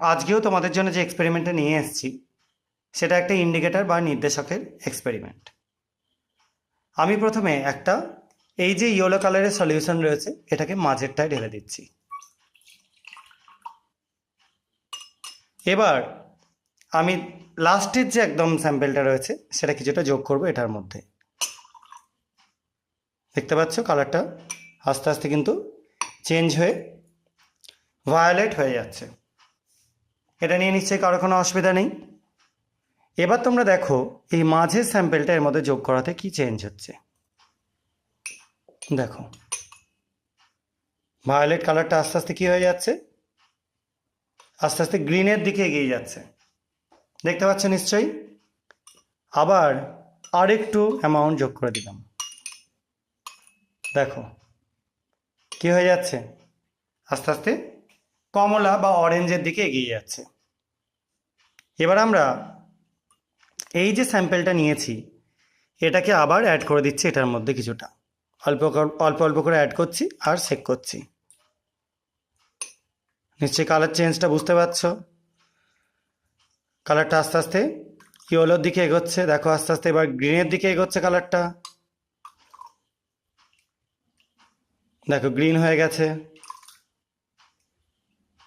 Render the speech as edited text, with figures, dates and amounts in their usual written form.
আজকেও তোমাদের জন্য যে এক্সপেরিমেন্টটা নিয়ে এসেছি সেটা একটা ইন্ডিকেটর বা নির্দেশকের এক্সপেরিমেন্ট। আমি প্রথমে একটা এই যে ইয়েলো কালারের সলিউশন রয়েছে এটাকে মাঝেরটায় ঢেলে দিচ্ছি। এবার আমি লাস্টের যে একদম স্যাম্পেলটা রয়েছে সেটা কিছুটা যোগ করব এটার মধ্যে। দেখতে পাচ্ছ কালারটা আস্তে আস্তে কিন্তু চেঞ্জ হয়ে ভায়োলেট হয়ে যাচ্ছে। এটা নিয়ে নিশ্চয়ই কারো কোনো অসুবিধা নেই। এবার তোমরা দেখো এই মাঝের স্যাম্পেলটা এর মধ্যে যোগ করাতে কি চেঞ্জ হচ্ছে। দেখো ভায়োলেট কালারটা আস্তে আস্তে কি হয়ে যাচ্ছে, আস্তে আস্তে গ্রিনের দিকে এগিয়ে যাচ্ছে। দেখতে পাচ্ছ নিশ্চয়ই। আবার আরেকটু অ্যামাউন্ট যোগ করে দিলাম। দেখো কি হয়ে যাচ্ছে, আস্তে আস্তে কমলা বা অরেঞ্জের দিকে এগিয়ে যাচ্ছে। এবার আমরা এই যে স্যাম্পেলটা নিয়েছি এটাকে আবার অ্যাড করে দিচ্ছি এটার মধ্যে কিছুটা, অল্প অল্প অল্প করে অ্যাড করছি আর সেক করছি। নিশ্চয়ই কালার চেঞ্জটা বুঝতে পারছো। কালারটা আস্তে আস্তে ইয়েলোর দিকে এগোচ্ছে। দেখো আস্তে আস্তে এবার গ্রিনের দিকে এগোচ্ছে কালারটা। দেখো গ্রিন হয়ে গেছে।